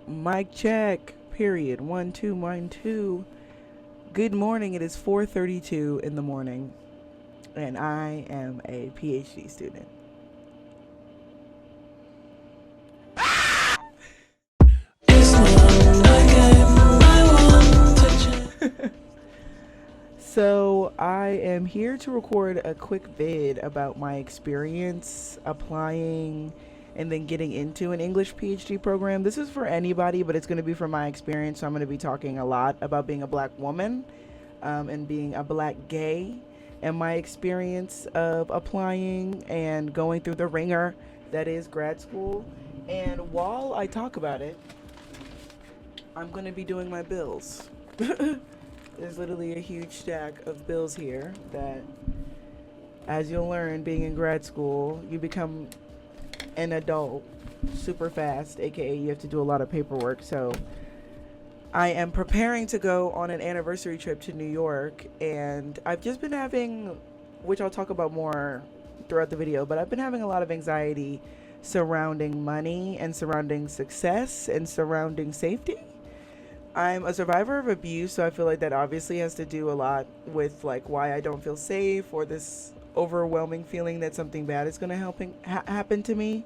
Mic check. Period. 1 2 1 2. Good morning. It is 4:32 in the morning, and I am a PhD student. So I am here to record a quick vid about my experience applying and then getting into an English PhD program. This is for anybody, but it's going to be from my experience. So I'm going to be talking a lot about being a black woman and being a black gay and my experience of applying and going through the ringer that is grad school. And while I talk about it, I'm going to be doing my bills. There's literally a huge stack of bills here that, as you'll learn being in grad school, you become an adult super fast, aka you have to do a lot of paperwork. So I am preparing to go on an anniversary trip to New York, and I've just been having, which I'll talk about more throughout the video, but I've been having a lot of anxiety surrounding money and surrounding success and surrounding safety. I'm a survivor of abuse, so I feel like that obviously has to do a lot with like why I don't feel safe, or this overwhelming feeling that something bad is going to happen to me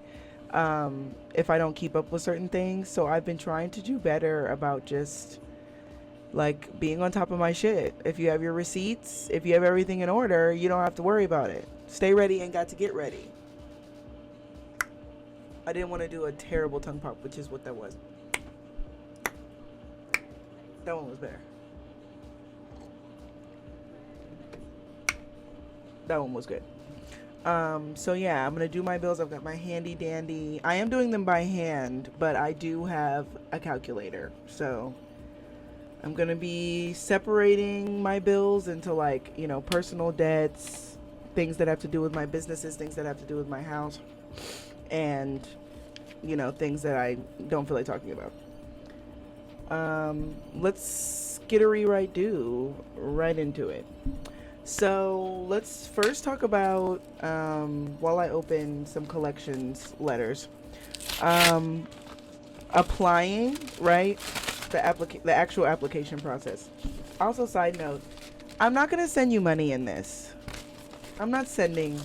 if I don't keep up with certain things. So I've been trying to do better about just like being on top of my shit. If you have your receipts, if you have everything in order, you don't have to worry about it. Stay ready and got to get ready. I didn't want to do a terrible tongue pop, which is what that was. That one was better. That one was good. So yeah, I'm gonna do my bills. I've got my handy dandy. I am doing them by hand, but I do have a calculator. So I'm gonna be separating my bills into like, personal debts, things that have to do with my businesses, things that have to do with my house, and things that I don't feel like talking about. Let's get a rewrite right into it. So let's first talk about while I open some collections letters, applying, right? The actual application process. Also, side note, I'm not gonna send you money in this. I'm not sending.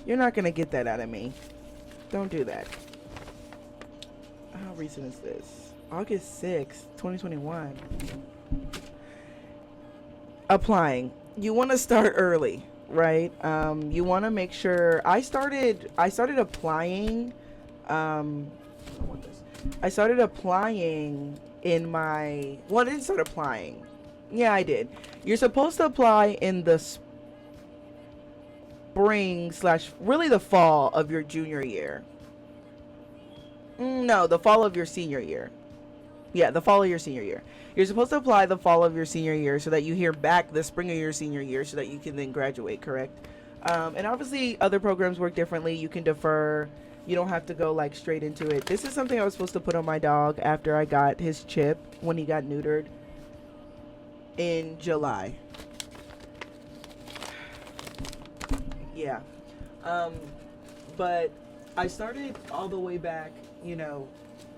You're not gonna get that out of me. Don't do that. How recent is this? August 6th, 2021. Applying. You want to start early, right? You want to make sure. I started applying. I started applying in my. Well, I didn't start applying. Yeah, I did. You're supposed to apply in the spring / really the fall of your junior year. No, the fall of your senior year. Yeah, the fall of your senior year. You're supposed to apply the fall of your senior year so that you hear back the spring of your senior year so that you can then graduate, correct? And obviously other programs work differently. You can defer. You don't have to go like straight into it. This is something I was supposed to put on my dog after I got his chip when he got neutered in July. Yeah. But I started all the way back,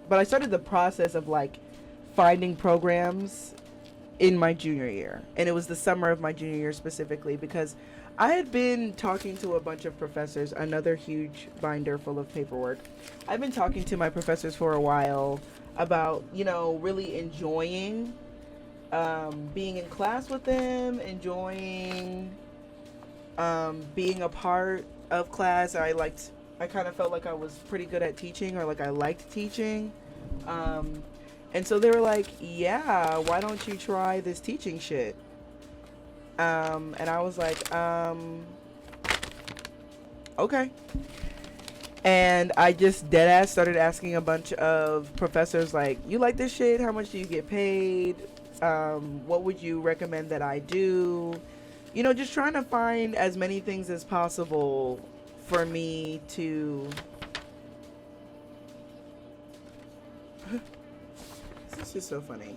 but I started the process of like finding programs in my junior year, and it was the summer of my junior year specifically because I had been talking to a bunch of professors, another huge binder full of paperwork. I've been talking to my professors for a while about, really enjoying being in class with them, enjoying being a part of class. I kind of felt like I was pretty good at teaching, or like I liked teaching. And so they were like, yeah, why don't you try this teaching shit? And I was like, okay. And I just deadass started asking a bunch of professors, like, you like this shit? How much do you get paid? What would you recommend that I do? Just trying to find as many things as possible for me to... This is just so funny.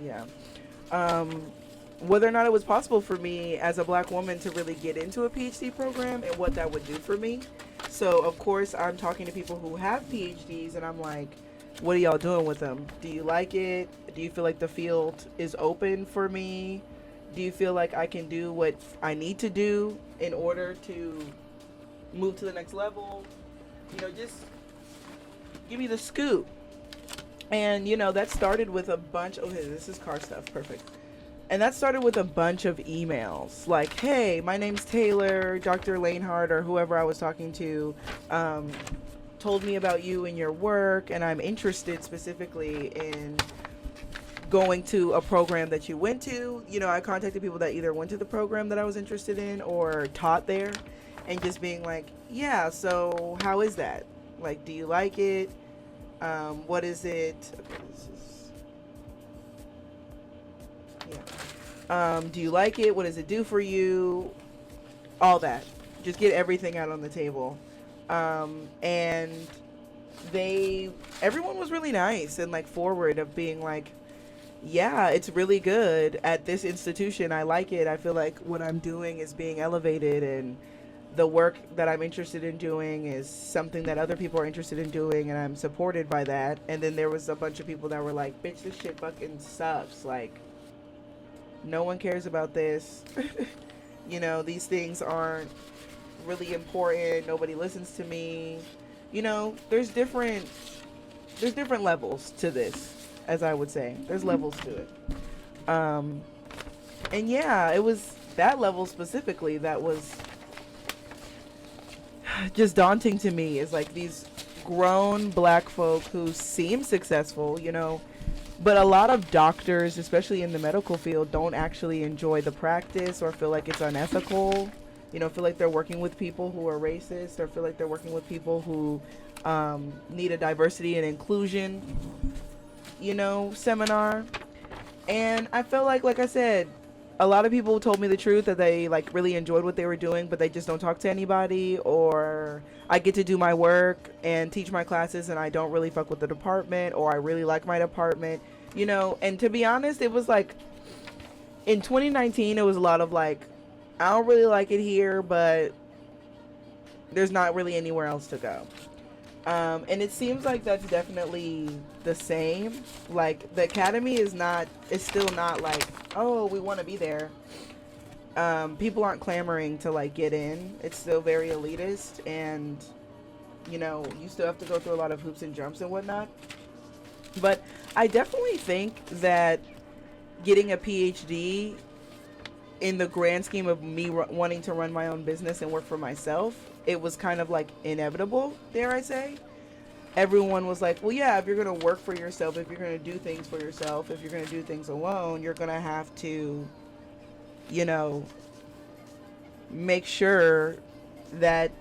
Yeah. whether or not it was possible for me as a black woman to really get into a PhD program and what that would do for me. So, of course, I'm talking to people who have PhDs, and I'm like, what are y'all doing with them? Do you like it? Do you feel like the field is open for me? Do you feel like I can do what I need to do in order to move to the next level? Just give me the scoop. And, that started with a bunch. Okay, this is car stuff. Perfect. And that started with a bunch of emails like, hey, my name's Taylor, Dr. Lanehart, or whoever I was talking to, told me about you and your work, and I'm interested specifically in going to a program that you went to. I contacted people that either went to the program that I was interested in or taught there, and just being like, yeah, so how is that? Like, do you like it? What is it? Okay, this is, yeah. Do you like it? What does it do for you? All that. Just get everything out on the table. And everyone was really nice and like forward of being like, yeah, it's really good at this institution. I like it. I feel like what I'm doing is being elevated, and the work that I'm interested in doing is something that other people are interested in doing, and I'm supported by that. And then there was a bunch of people that were like, bitch, this shit fucking sucks. Like, no one cares about this. These things aren't really important. Nobody listens to me. There's different levels to this, as I would say. There's levels to it. And yeah, it was that level specifically that was just daunting to me, is like these grown black folk who seem successful, but a lot of doctors, especially in the medical field, don't actually enjoy the practice or feel like it's unethical. Feel like they're working with people who are racist, or feel like they're working with people who need a diversity and inclusion, seminar. And I felt like I said, a lot of people told me the truth, that they like really enjoyed what they were doing, but they just don't talk to anybody. Or I get to do my work and teach my classes, and I don't really fuck with the department, or I really like my department, And to be honest, it was like in 2019, it was a lot of like, I don't really like it here, but there's not really anywhere else to go. And it seems like that's definitely the same. Like, the academy is still not like, oh, we want to be there. People aren't clamoring to like get in. It's still very elitist, and you still have to go through a lot of hoops and jumps and whatnot. But I definitely think that getting a PhD, in the grand scheme of me wanting to run my own business and work for myself, it was kind of like inevitable, dare I say. Everyone was like, well, yeah, if you're going to work for yourself, if you're going to do things for yourself, if you're going to do things alone, you're going to have to, make sure that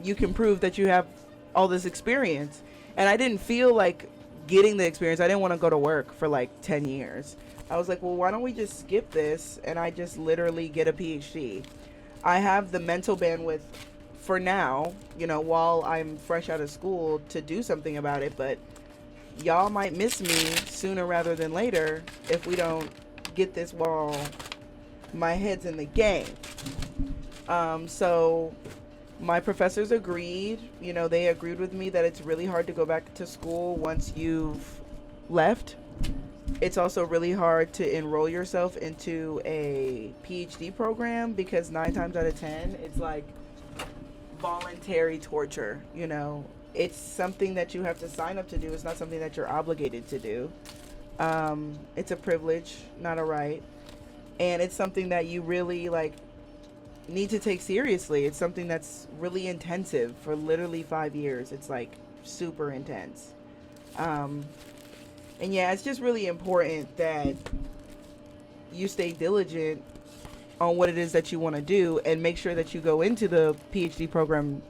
you can prove that you have all this experience. And I didn't feel like getting the experience. I didn't want to go to work for like 10 years. I was like, well, why don't we just skip this and I just literally get a PhD? I have the mental bandwidth for now, while I'm fresh out of school, to do something about it. But y'all might miss me sooner rather than later if we don't get this while my head's in the game. So my professors agreed. They agreed with me that it's really hard to go back to school once you've left. It's also really hard to enroll yourself into a PhD program, because 9 times out of 10, it's like voluntary torture. It's something that you have to sign up to do. It's not something that you're obligated to do. It's a privilege, not a right. And it's something that you really need to take seriously. It's something that's really intensive for literally 5 years. It's like super intense. And yeah, it's just really important that you stay diligent on what it is that you want to do, and make sure that you go into the PhD program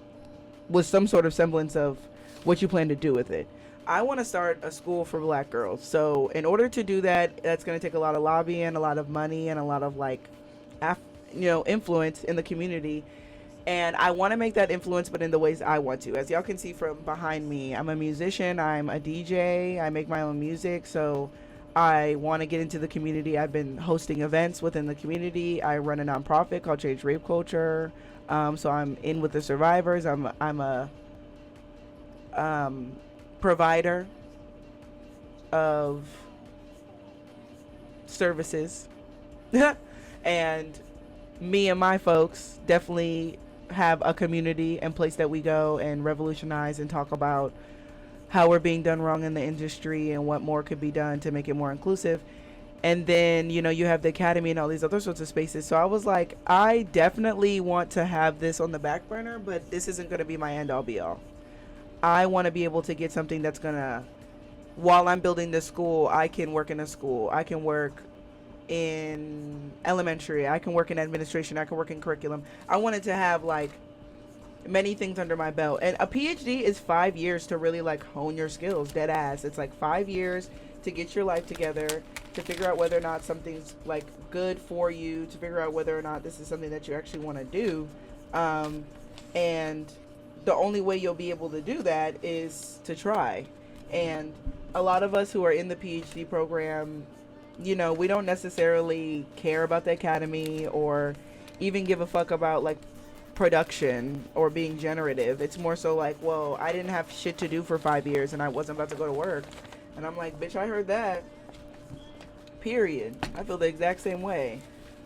with some sort of semblance of what you plan to do with it. I want to start a school for black girls. So in order to do that, that's going to take a lot of lobbying, a lot of money, and a lot of influence in the community. And I want to make that influence, but in the ways I want to. As y'all can see from behind me, I'm a musician, I'm a DJ, I make my own music. So I want to get into the community. I've been hosting events within the community. I run a nonprofit called Change Rape Culture. So I'm in with the survivors. I'm a provider of services, and me and my folks definitely have a community and place that we go and revolutionize and talk about how we're being done wrong in the industry and what more could be done to make it more inclusive. And then, you have the academy and all these other sorts of spaces. So I was like, I definitely want to have this on the back burner, but this isn't going to be my end all be all. I want to be able to get something that's going to, while I'm building this school, I can work in a school. I can work in elementary. I can work in administration. I can work in curriculum. I wanted to have like many things under my belt. And a PhD is 5 years to really like hone your skills, dead ass. It's like 5 years to get your life together, to figure out whether or not something's like good for you, to figure out whether or not this is something that you actually want to do. And the only way you'll be able to do that is to try. And a lot of us who are in the PhD program, we don't necessarily care about the academy or even give a fuck about like production or being generative. It's more so like, well, I didn't have shit to do for 5 years and I wasn't about to go to work. And I'm like, bitch, I heard that. Period. I feel the exact same way.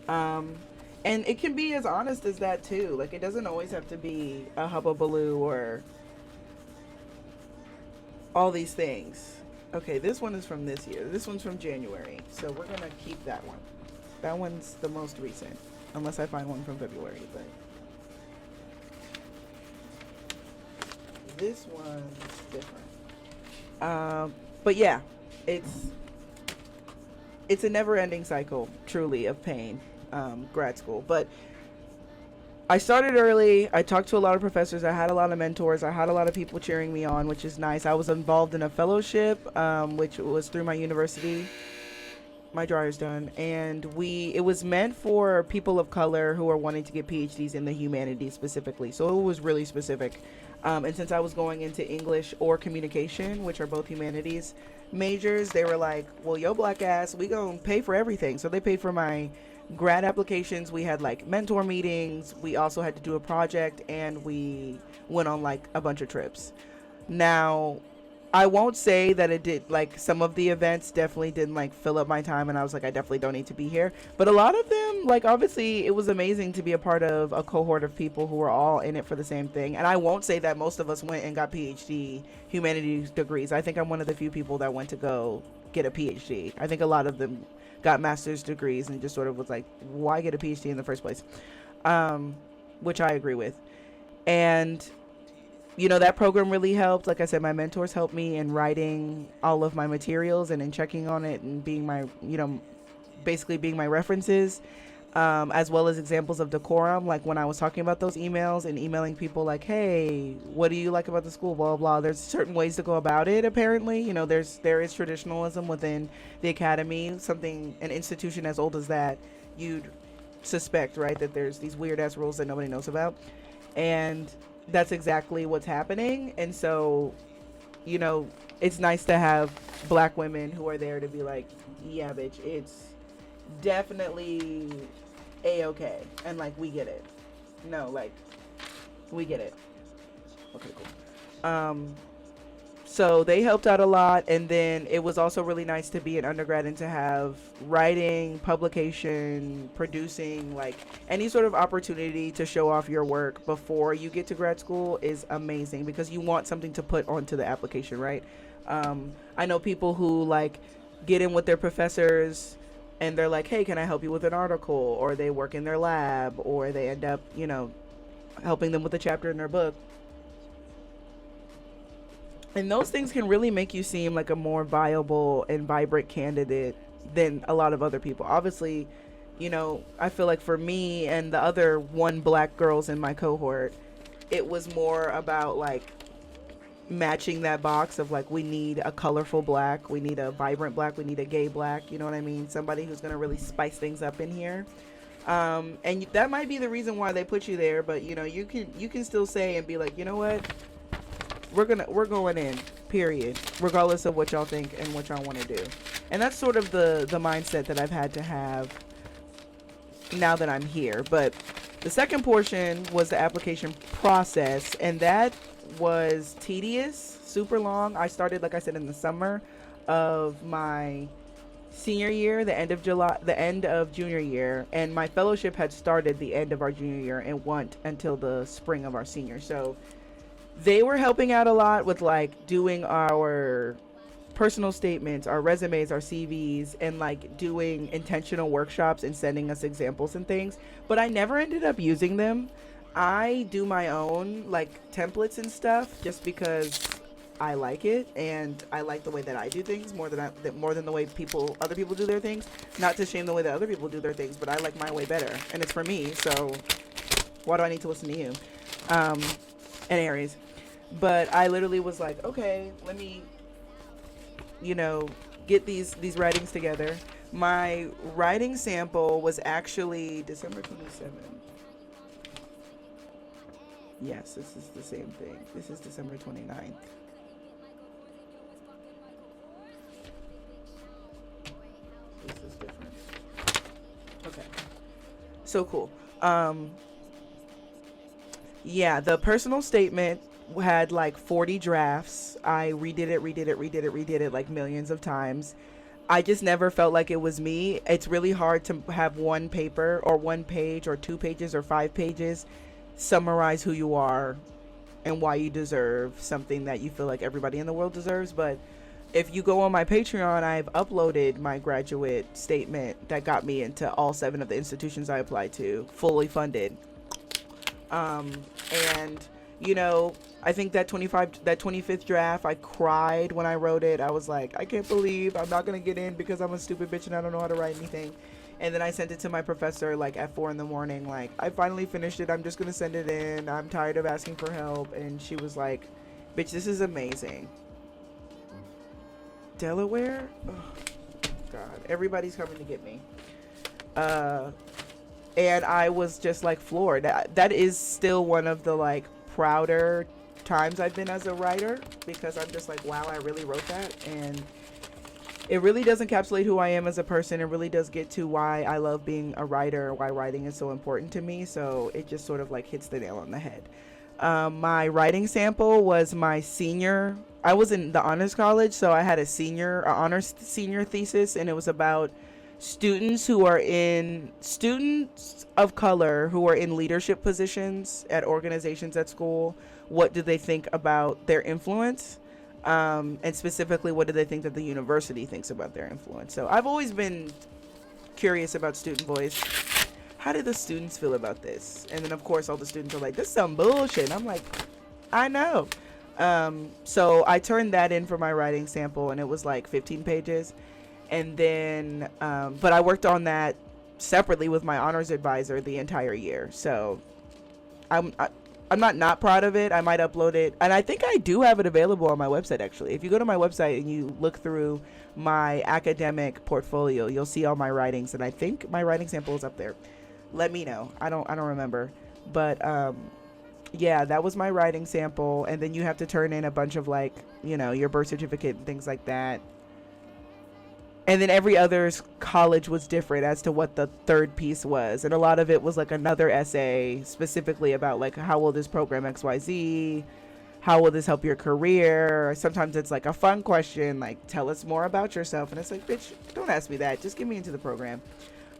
And it can be as honest as that too. Like, it doesn't always have to be a hubbubaloo or all these things. Okay, this one is from this year. This one's from January. So we're going to keep that one. That one's the most recent. Unless I find one from February. But this one's different. But yeah, it's a never-ending cycle, truly, of pain, grad school. But I started early. I talked to a lot of professors. I had a lot of mentors. I had a lot of people cheering me on, which is nice. I was involved in a fellowship, which was through my university. My dryer's done. And it was meant for people of color who are wanting to get PhDs in the humanities specifically. So it was really specific. And since I was going into English or communication, which are both humanities majors, they were like, well, yo, black ass, we gonna pay for everything. So they paid for my grad applications. We had like mentor meetings. We also had to do a project, and we went on like a bunch of trips. Now, I won't say that it did, like, some of the events definitely didn't like fill up my time, and I was like, I definitely don't need to be here. But a lot of them, like, obviously it was amazing to be a part of a cohort of people who were all in it for the same thing. And I won't say that most of us went and got PhD humanities degrees. I think I'm one of the few people that went to go get a PhD. I think a lot of them got master's degrees and just sort of was like, why get a PhD in the first place? Which I agree with. And that program really helped. Like I said, my mentors helped me in writing all of my materials and in checking on it and being my, basically being my references, as well as examples of decorum. Like when I was talking about those emails and emailing people like, hey, what do you like about the school, blah, blah. There's certain ways to go about it, apparently. There is traditionalism within the academy, an institution as old as that. You'd suspect, right, that there's these weird-ass rules that nobody knows about. And that's exactly what's happening. And so, it's nice to have black women who are there to be like, yeah, bitch, it's definitely a-okay. And like, we get it. No, like, we get it. Okay, cool. So they helped out a lot. And then it was also really nice to be an undergrad and to have writing, publication, producing, like any sort of opportunity to show off your work before you get to grad school is amazing, because you want something to put onto the application, right? I know people who like get in with their professors and they're like, hey, can I help you with an article? Or they work in their lab, or they end up, helping them with a chapter in their book. And those things can really make you seem like a more viable and vibrant candidate than a lot of other people. Obviously, I feel like for me and the other one black girls in my cohort, it was more about like matching that box of like, we need a colorful black, we need a vibrant black, we need a gay black, you know what I mean? Somebody who's going to really spice things up in here. And that might be the reason why they put you there, but you can still say and be like, you know what? We're going in, period, regardless of what y'all think and what y'all want to do. And that's sort of the mindset that I've had to have now that I'm here. But the second portion was the application process, and that was tedious, super long. I started, like I said, in the summer of my senior year, the end of July, the end of junior year, and my fellowship had started the end of our junior year and went until the spring of our senior. So they were helping out a lot with like doing our personal statements, our resumes, our CVs, and like doing intentional workshops and sending us examples and things. But I never ended up using them. I do my own like templates and stuff just because I like it, and I like the way that I do things more than the way other people do their things. Not to shame the way that other people do their things, but I like my way better, and it's for me. So why do I need to listen to you? And Aries. But I literally was like, okay, let me, get these writings together. My writing sample was actually December 27th. Yes, this is the same thing. This is December 29th. This is different. Okay. So cool. Yeah, the personal statement had like 40 drafts. I redid it like millions of times. I just never felt like it was me. It's really hard to have one paper or one page or 2 pages or 5 pages summarize who you are and why you deserve something that you feel like everybody in the world deserves. But if you go on my Patreon, I've uploaded my graduate statement that got me into all 7 of the institutions I applied to, fully funded. And I think that 25th draft, I cried when I wrote it. I was like, I can't believe I'm not gonna get in because I'm a stupid bitch and I don't know how to write anything. And then I sent it to my professor like at 4 a.m. like, I finally finished it, I'm just gonna send it in, I'm tired of asking for help. And she was like, bitch, this is amazing. Delaware? Oh god, everybody's coming to get me. And I was just like floored. That is still one of the like prouder times I've been as a writer, because I'm just like, wow, I really wrote that. And it really does encapsulate who I am as a person. It really does get to why I love being a writer, why writing is so important to me. So it just sort of like hits the nail on the head. My writing sample was my senior. I was in the honors college, so I had a honors senior thesis, and it was about students of color who are in leadership positions at organizations at school. What do they think about their influence? And specifically, what do they think that the university thinks about their influence? So I've always been curious about student voice. How do the students feel about this? And then of course all the students are like, this is some bullshit. And I'm like, I know. So I turned that in for my writing sample, and it was like 15 pages. And then, but I worked on that separately with my honors advisor the entire year. So I'm not proud of it. I might upload it. And I think I do have it available on my website, actually. If you go to my website and you look through my academic portfolio, you'll see all my writings. And I think my writing sample is up there. Let me know. I don't remember. But, yeah, that was my writing sample. And then you have to turn in a bunch of like, your birth certificate and things like that. And then every other college was different as to what the third piece was. And a lot of it was like another essay specifically about like, how will this program XYZ? How will this help your career? Sometimes it's like a fun question, like, tell us more about yourself. And it's like, bitch, don't ask me that. Just get me into the program.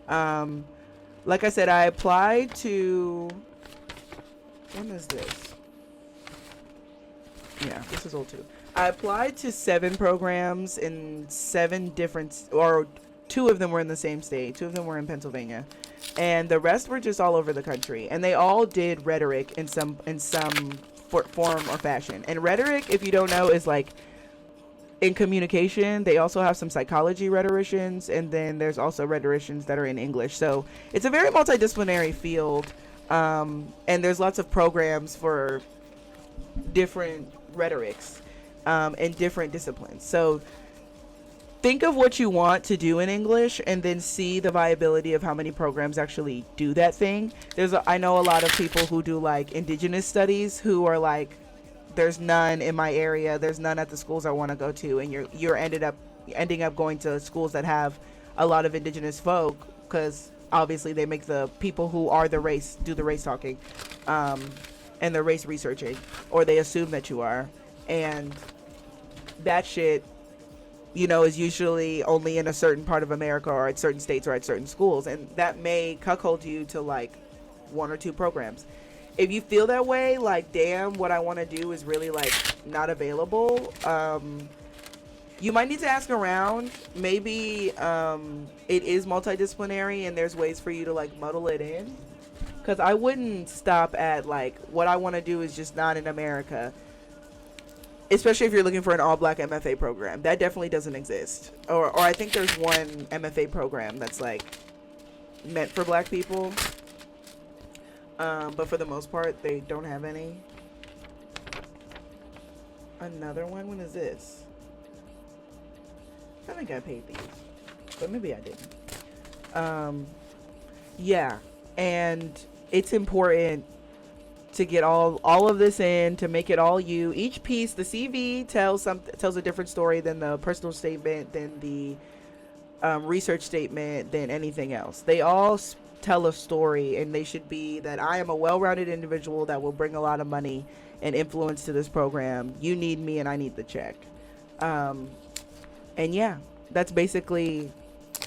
Like I said, I applied to, when is this? Yeah, this is old too. I applied to 7 programs in 7 different, or 2 of them were in the same state. 2 of them were in Pennsylvania, and the rest were just all over the country. And they all did rhetoric in some form or fashion. And rhetoric, if you don't know, is like in communication. They also have some psychology rhetoricians, and then there's also rhetoricians that are in English. So it's a very multidisciplinary field, and there's lots of programs for different rhetorics. In different disciplines. So think of what you want to do in English and then see the viability of how many programs actually do that thing. I know a lot of people who do like indigenous studies who are like, there's none in my area, there's none at the schools I want to go to, and you're ended up ending up going to schools that have a lot of indigenous folk, because obviously they make the people who are the race do the race talking, and the race researching, or they assume that you are. And that shit, is usually only in a certain part of America or at certain states or at certain schools. And that may cuckold you to like one or two programs. If you feel that way, like, damn, what I want to do is really like not available, you might need to ask around. Maybe it is multidisciplinary and there's ways for you to like muddle it in. Because I wouldn't stop at like, what I want to do is just not in America. Especially if you're looking for an all-black MFA program. That definitely doesn't exist. Or I think there's one MFA program that's like meant for black people. But for the most part, they don't have any. Another one? When is this? I think I paid these. But maybe I didn't. Yeah. And it's important to get all of this in, to make it all you. Each piece, the CV tells a different story than the personal statement, than the research statement, than anything else. They all tell a story, and they should be that I am a well-rounded individual that will bring a lot of money and influence to this program. You need me and I need the check. And yeah, that's basically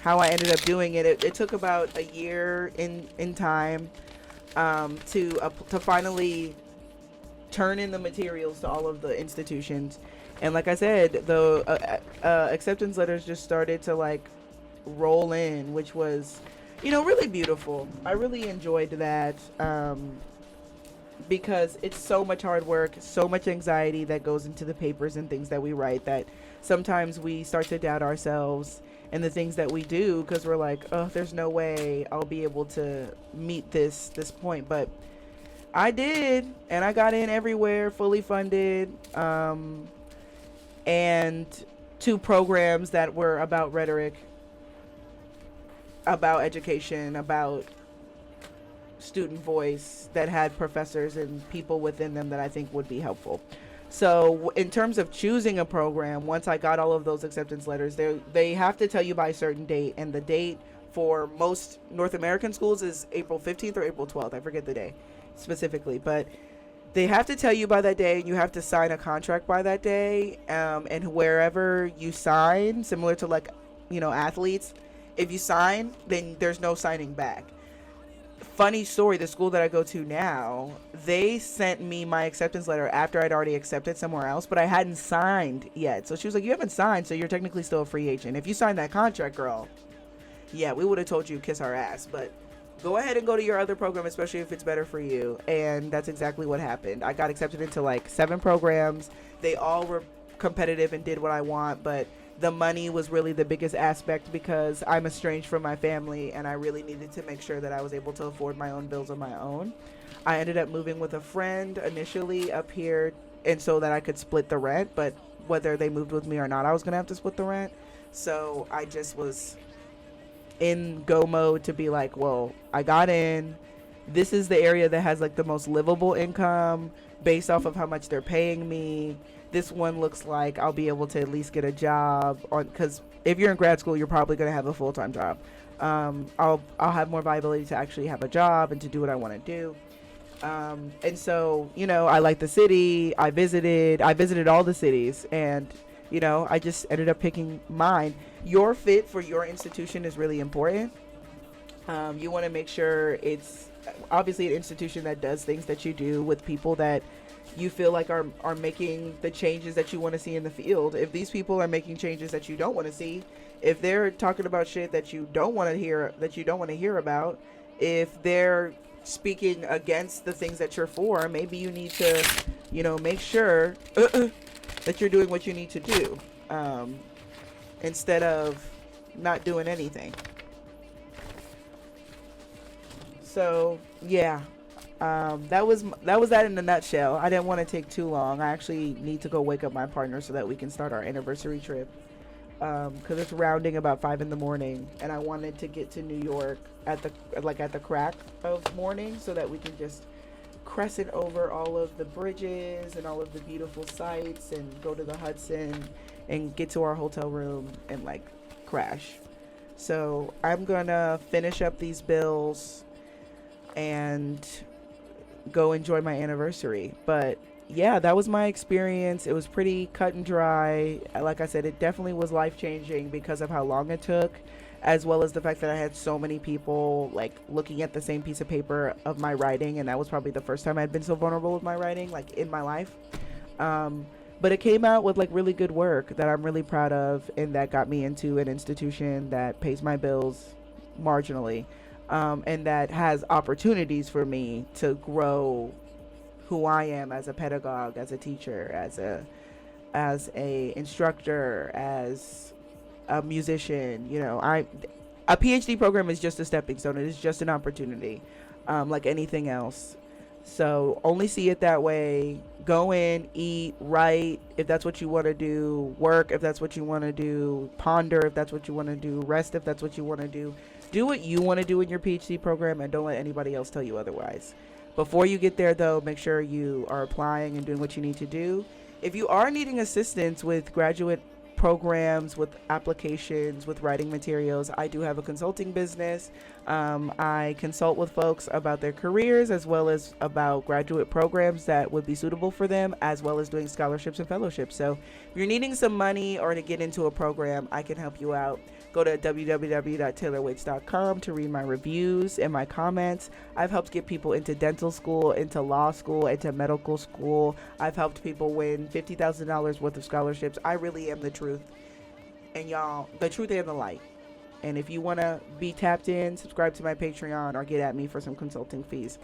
how I ended up doing it. It took about a year in time to finally turn in the materials to all of the institutions. And like I said, the acceptance letters just started to like roll in, which was, really beautiful. I really enjoyed that, because it's so much hard work, so much anxiety that goes into the papers and things that we write, that sometimes we start to doubt ourselves and the things that we do, because we're like, oh, there's no way I'll be able to meet this point. But I did, and I got in everywhere, fully funded, and 2 programs that were about rhetoric, about education, about student voice, that had professors and people within them that I think would be helpful. So in terms of choosing a program, once I got all of those acceptance letters, they have to tell you by a certain date, and the date for most North American schools is April 15th or April 12th. I forget the day specifically, but they have to tell you by that day, and you have to sign a contract by that day. And wherever you sign, similar to like, athletes, if you sign, then there's no signing back. Funny story, the school that I go to now, they sent me my acceptance letter after I'd already accepted somewhere else, but I hadn't signed yet. So she was like, you haven't signed, so you're technically still a free agent. If you signed that contract, girl, yeah, we would have told you kiss our ass. But go ahead and go to your other program, especially if it's better for you. And that's exactly what happened. I got accepted into like 7 programs. They all were competitive and did what I want, but the money was really the biggest aspect, because I'm estranged from my family and I really needed to make sure that I was able to afford my own bills on my own. I ended up moving with a friend initially up here, and so that I could split the rent, but whether they moved with me or not, I was going to have to split the rent. So I just was in go mode to be like, well, I got in. This is the area that has like the most livable income based off of how much they're paying me. This one looks like I'll be able to at least get a job, because if you're in grad school, you're probably going to have a full-time job. I'll have more viability to actually have a job and to do what I want to do. And so, I like the city. I visited all the cities, and, I just ended up picking mine. Your fit for your institution is really important. You want to make sure it's obviously an institution that does things that you do with people that you feel like are making the changes that you want to see in the field. If these people are making changes that you don't want to see, if they're talking about shit that you don't want to hear about, if they're speaking against the things that you're for, maybe you need to, make sure that you're doing what you need to do, instead of not doing anything. So yeah. That was that in a nutshell. I didn't want to take too long. I actually need to go wake up my partner so that we can start our anniversary trip, because it's rounding about 5 a.m, and I wanted to get to New York at the crack of morning so that we can just crescent over all of the bridges and all of the beautiful sights and go to the Hudson and get to our hotel room and like crash. So I'm gonna finish up these bills and go enjoy my anniversary. But yeah, that was my experience. It was pretty cut and dry. Like I said, it definitely was life changing because of how long it took, as well as the fact that I had so many people like looking at the same piece of paper of my writing, and that was probably the first time I'd been so vulnerable with my writing, like in my life. But it came out with like really good work that I'm really proud of, and that got me into an institution that pays my bills marginally, and that has opportunities for me to grow who I am as a pedagogue, as a teacher, as a instructor, as a musician. You know, a PhD program is just a stepping stone. It is just an opportunity, like anything else. So only see it that way. Go in, eat, write if that's what you want to do, work if that's what you want to do, ponder if that's what you want to do, rest if that's what you want to do. Do what you want to do in your PhD program, and don't let anybody else tell you otherwise. Before you get there, though, make sure you are applying and doing what you need to do. If you are needing assistance with graduate programs, with applications, with writing materials, I do have a consulting business. I consult with folks about their careers, as well as about graduate programs that would be suitable for them, as well as doing scholarships and fellowships. So if you're needing some money or to get into a program, I can help you out. Go to www.taylorwaits.com to read my reviews and my comments. I've helped get people into dental school, into law school, into medical school. I've helped people win $50,000 worth of scholarships. I really am the truth. And y'all, the truth and the light. And if you want to be tapped in, subscribe to my Patreon or get at me for some consulting fees.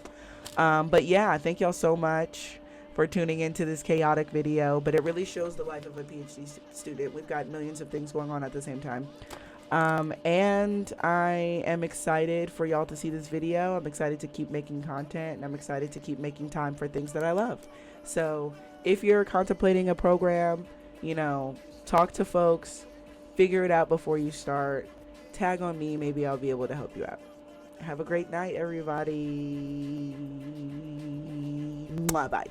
But yeah, thank y'all so much for tuning into this chaotic video. But it really shows the life of a PhD student. We've got millions of things going on at the same time. And I am excited for y'all to see this video. I'm excited to keep making content, and I'm excited to keep making time for things that I love. So if you're contemplating a program, you know, talk to folks, figure it out before you start. Tag on me, maybe I'll be able to help you out. Have a great night, everybody. Bye.